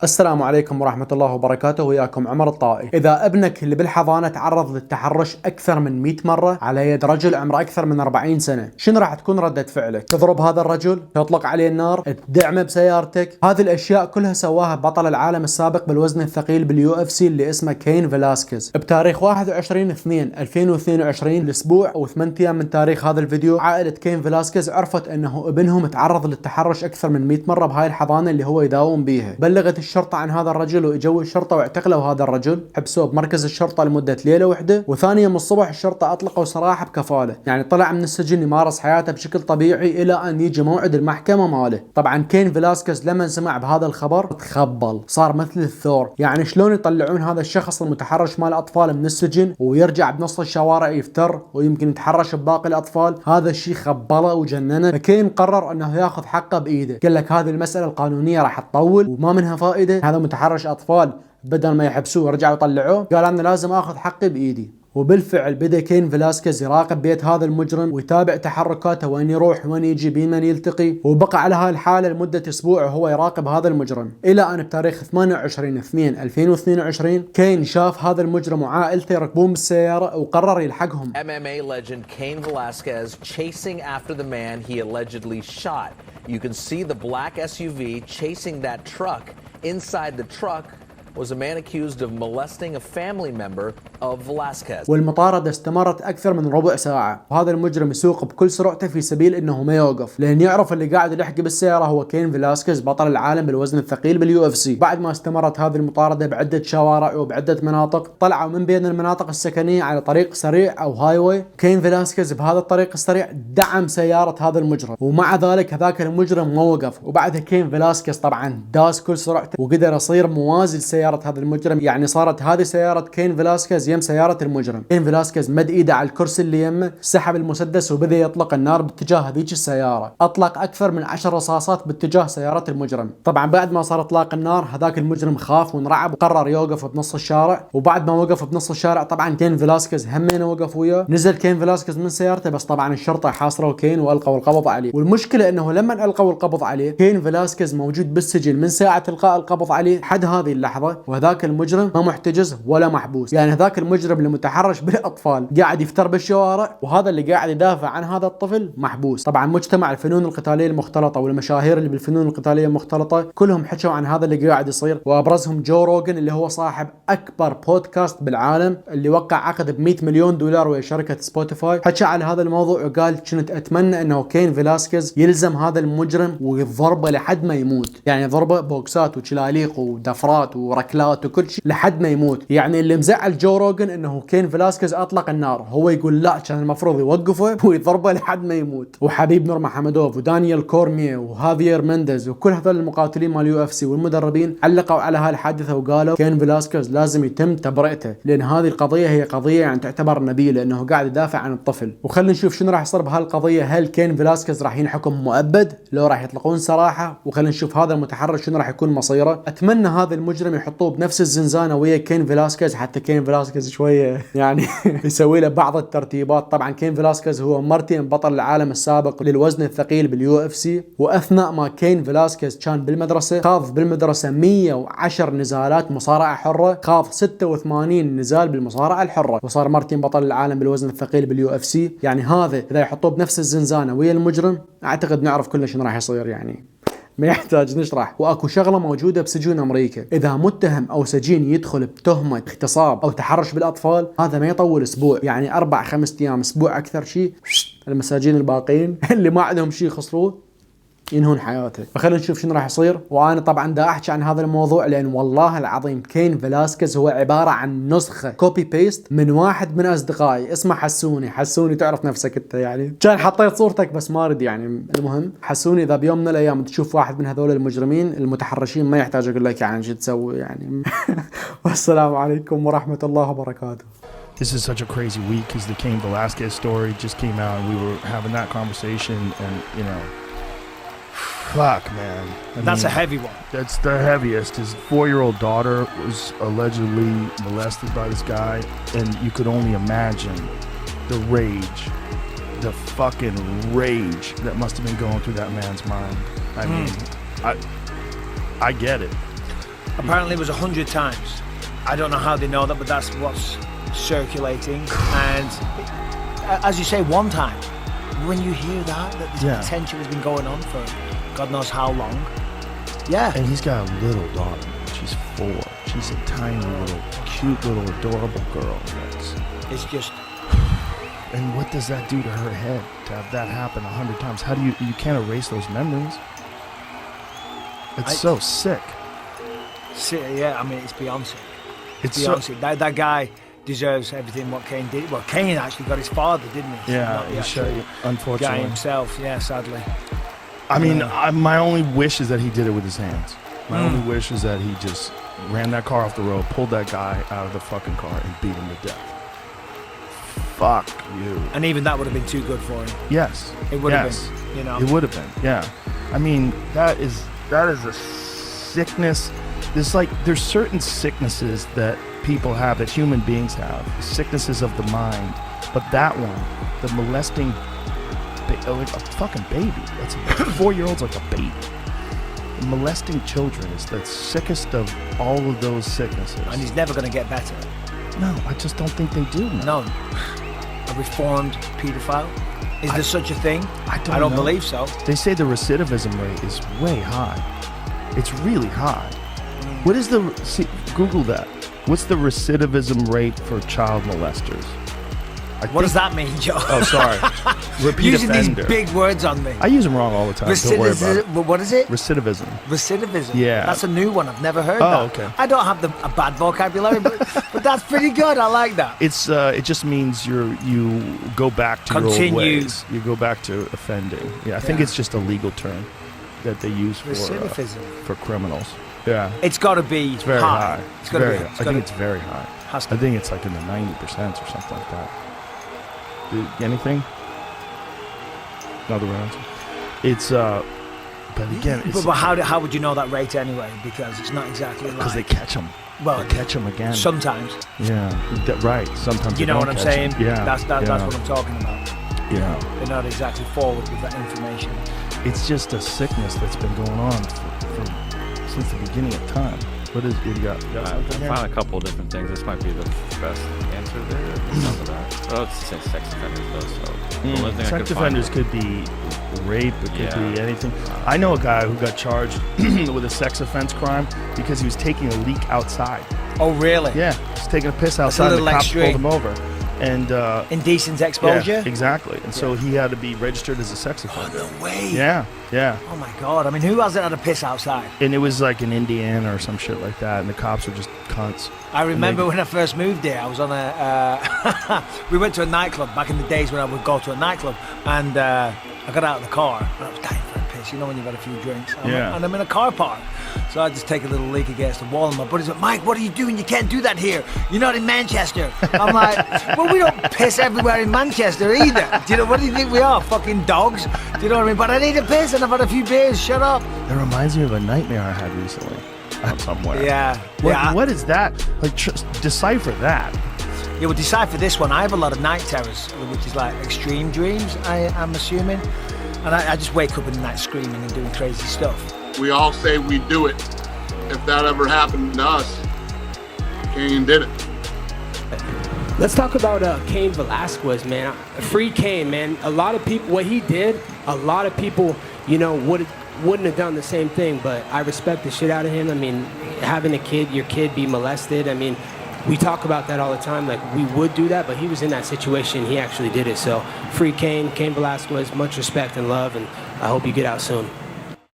السلام عليكم ورحمة الله وبركاته، وياكم عمر الطائي. إذا ابنك اللي بالحضانة تعرض للتحرش أكثر من 100 مرة على يد رجل عمره أكثر من 40 سنة، شنو راح تكون ردة فعلك؟ تضرب هذا الرجل؟ تطلق عليه النار؟ تدعمه بسيارتك؟ هذه الأشياء كلها سواها بطل العالم السابق بالوزن الثقيل باليو اف سي اللي اسمه كاين فيلاسكيز بتاريخ 21/2/2022، الأسبوع و8 أيام من تاريخ هذا الفيديو. عائلة كاين فيلاسكيز عرفت أنه ابنهم تعرض للتحرش أكثر من 100 مرة بهاي الحضانة اللي هو يداوم بيها. بلغت الشرطة عن هذا الرجل واجوا الشرطة واعتقلوا هذا الرجل، حبسوه بمركز الشرطة لمدة ليلة واحدة، وثاني يوم الصبح الشرطة اطلقوا سراحه بكفالة، يعني طلع من السجن يمارس حياته بشكل طبيعي الى ان يجي موعد المحكمة ماله. طبعا كاين فيلاسكيز لما سمع بهذا الخبر تخبل، صار مثل الثور، يعني شلون يطلعون هذا الشخص المتحرش مال الاطفال من السجن ويرجع بنص الشوارع يفتر ويمكن يتحرش بباقي الاطفال؟ هذا الشيء خبله وجننه. فكاين قرر انه ياخذ حقه بايده، قال لك هذه المسألة القانونية راح تطول وما منها فائدة، هذا متحرش اطفال بدل ما يحبسوه ورجعوا يطلعوه، قال انا لازم اخذ حقي بايدي. وبالفعل بدا كاين فيلاسكيز يراقب بيت هذا المجرم ويتابع تحركاته، وين يروح وين يجي بمن يلتقي، وبقى على هاي الحالة لمدة اسبوع وهو يراقب هذا المجرم، الى ان بتاريخ 28/2/2022 كاين شاف هذا المجرم وعائلته يركبون بالسيارة وقرر يلحقهم. MMA legend Cain Velasquez chasing after the man he allegedly shot. You can see the black SUV chasing that truck. Inside the truck was a man accused of molesting a family member of Velasquez. والمطاردة استمرت أكثر من ربع ساعة، وهذا المجرم يسوق بكل سرعته في سبيل إنه ما يوقف، لأن يعرف اللي قاعد يلحق بالسيارة هو كاين فيلاسكيز بطل العالم بالوزن الثقيل باليو اف سي. بعد ما استمرت هذه المطاردة بعدة شوارع وبعدة مناطق، طلعوا من بين المناطق السكنية على طريق سريع أو هاي واي. كاين فيلاسكيز بهذا الطريق السريع دعم سيارة هذا المجرم، ومع ذلك هذاك المجرم ما وقف، وبعدها كاين فيلاسكيز طبعا داس كل سرعته وقدر يصير موازي لسيارة هذا المجرم، يعني صارت هذه سيارة كاين فيلاسكيز يم سيارة المجرم. كاين فيلاسكيز مد ايده على الكرسي اللي يمه، سحب المسدس وبدا يطلق النار باتجاه هذيك السيارة، اطلق اكثر من 10 رصاصات باتجاه سيارة المجرم. طبعا بعد ما صار اطلاق النار هذاك المجرم خاف وانرعب وقرر يوقف بنص الشارع، وبعد ما وقف بنص الشارع طبعا كاين فيلاسكيز همين وقف وياه. نزل كاين فيلاسكيز من سيارته، بس طبعا الشرطة حاصروا كاين والقوا القبض عليه، والمشكلة انه لما القوا القبض عليه كاين فيلاسكيز موجود بالسجن من ساعة القاء القبض عليه لحد هذه اللحظة، وهذاك المجرم ما محتجز ولا محبوس. يعني هذاك المجرم اللي متحرش بالاطفال قاعد يفتر بالشوارع، وهذا اللي قاعد يدافع عن هذا الطفل محبوس. طبعا مجتمع الفنون القتالية المختلطة والمشاهير اللي بالفنون القتالية المختلطة كلهم حكوا عن هذا اللي قاعد يصير، وابرزهم جو روغن اللي هو صاحب اكبر بودكاست بالعالم اللي وقع عقد ب$100 مليون ويا شركة سبوتيفاي، حكى على هذا الموضوع وقال كنت اتمنى انه كاين فيلاسكيز يلزم هذا المجرم ويضربه لحد ما يموت، يعني ضربه بوكسات وشلاليق ودفرات وركلات وكل شيء لحد ما يموت. يعني اللي مزعل جو روغن انه كاين فيلاسكيز اطلق النار، هو يقول لا كان المفروض يوقفه ويضربه لحد ما يموت. وحبيب نورماغوميدوف ودانيال كورميه وهافير مندز وكل هذول المقاتلين مال يو اف سي والمدربين علقوا على هاي الحادثه وقالوا كاين فيلاسكيز لازم يتم تبرئته، لان هذه القضيه هي قضيه يعني تعتبر نبيله انه قاعد يدافع عن الطفل. وخلينا نشوف شنو راح يصير بهالقضيه، هل كاين فيلاسكيز راح ينحكم مؤبد لو راح يطلقون سراحه؟ وخلينا نشوف هذا المتحرش شنو راح يكون مصيره. اتمنى هذا المجرم يحطوه بنفس الزنزانه ويا كاين فيلاسكيز، حتى كاين فيلاسكيز شويه يعني يسوي له بعض الترتيبات. طبعا كاين فيلاسكيز هو مرتين بطل العالم السابق للوزن الثقيل باليو اف سي، واثناء ما كاين فيلاسكيز كان بالمدرسه خاض بالمدرسه 110 نزالات مصارعه حره، خاض 86 نزال بالمصارعه الحره، وصار مرتين بطل العالم بالوزن الثقيل باليو اف سي. يعني هذا اذا يحطوه بنفس الزنزانه ويا المجرم اعتقد نعرف كلنا شنو راح يصير، يعني ما يحتاج نشرح. واكو شغله موجوده بسجون امريكا، اذا متهم او سجين يدخل بتهمه اغتصاب او تحرش بالاطفال هذا ما يطول اسبوع، يعني 4-5 ايام، اسبوع اكثر شيء المساجين الباقيين اللي ما عندهم شيء يخسروه ينهون حياته. فخلينا نشوف شنو راح يصير. وانا طبعا دا احكي عن هذا الموضوع لان والله العظيم كاين فيلاسكيز هو عباره عن نسخه كوبي بيست من واحد من اصدقائي اسمه حسوني تعرف نفسك انت، يعني كان حطيت صورتك بس ما اريد يعني. المهم حسوني اذا بيوم من الايام تشوف واحد من هذول المجرمين المتحرشين ما يحتاج اقول لك يعني شو تسوي يعني. والسلام عليكم ورحمه الله وبركاته. This is such a crazy week because the Cain Velasquez story just came out and we were having that conversation and you know, fuck man. That's a heavy one. That's the heaviest. His 4-year-old daughter was allegedly molested by this guy and you could only imagine the rage, the fucking rage that must have been going through that man's mind. I mean, I get it. Apparently it was 100 times. I don't know how they know that, but that's what's circulating. And as you say, one time, when you hear that this potential has been going on for God knows how long. Yeah. And he's got a little daughter. She's 4. She's a tiny little, cute little, adorable girl. It's just... And what does that do to her head to have that happen 100 times? How do you can't erase those memories? It's so sick. Yeah, I mean, it's beyond sick. It's beyond sick. That guy deserves everything what Cain did. Well, Cain actually got his father, didn't he? Yeah, unfortunately. Guy himself, yeah, sadly. I mean, my only wish is that he did it with his hands. My only wish is that he just ran that car off the road, pulled that guy out of the fucking car, and beat him to death. Fuck you. And even that would have been too good for him. Yes. It would have been, you know. It would have been, yeah. I mean, that is a sickness. There's certain sicknesses that people have, that human beings have, sicknesses of the mind. But that one, the molesting, like a fucking baby. That's 4-year-old's like a baby. Molesting children is the sickest of all of those sicknesses. And he's never going to get better. No, I just don't think they do. No. A reformed paedophile? Is there such a thing? I don't believe so. They say the recidivism rate is way high. It's really high. What is Google that. What's the recidivism rate for child molesters? What does that mean, Joe? Oh, sorry. Repeat Using offender. these big words on me. I use them wrong all the time. Don't worry about it. What is it? Recidivism. Recidivism. Yeah. That's a new one. I've never heard that. Oh, okay. I don't have a bad vocabulary, but that's pretty good. I like that. It just means you go back to your old ways. You go back to offending. Yeah, I think it's just a legal term that they use for criminals. Yeah. It's got to be It's very high. It's got to be. I think it's very high. I think it's like in the 90% or something like that. Anything? Another answer. It's but again, it's, but how would you know that rate anyway? Because it's not exactly because they catch them. Well, they catch them again. Sometimes. Yeah. Right. Sometimes. You know what I'm saying? Yeah. That's what I'm talking about. Yeah. They're not exactly forward with that information. It's just a sickness that's been going on since the beginning of time. What do you got? I found a couple of different things. This might be the best answer there. Some of that. Oh, it's sex offenders though. So sex offenders could be rape. It could be anything. I know a guy who got charged with a sex offense crime because he was taking a leak outside. Oh, really? Yeah, he's taking a piss outside, and the cops pulled him over. And indecent exposure. Yeah, exactly. And so he had to be registered as a sex offender. Oh, no way. Yeah. Oh my God. I mean, who hasn't had a piss outside? And it was like in Indiana or some shit like that, and the cops were just cunts. I remember when I first moved there, I was on we went to a nightclub back in the days when I would go to a nightclub, and I got out of the car and I was dying for a piss. You know when you've had a few drinks. And I'm in a car park. So I just take a little leak against the wall, and my buddy's like, Mike, what are you doing? You can't do that here. You're not in Manchester. I'm like, well, we don't piss everywhere in Manchester either. Do you know, what do you think we are? Fucking dogs? Do you know what I mean? But I need a piss and I've had a few beers. Shut up. That reminds me of a nightmare I had recently. Somewhere. Yeah. What is that? Like, decipher that. Yeah, well, decipher this one. I have a lot of night terrors, which is like extreme dreams, I'm assuming. And I just wake up in the night screaming and doing crazy stuff. We all say we do it. If that ever happened to us, Cain did it. Let's talk about Cain Velasquez, man. Free Cain, man. A lot of people, what he did, a lot of people, wouldn't have done the same thing, but I respect the shit out of him. I mean, having your kid be molested, I mean, we talk about that all the time, like we would do that, but he was in that situation, he actually did it. So free Cain Velasquez, much respect and love, and I hope you get out soon.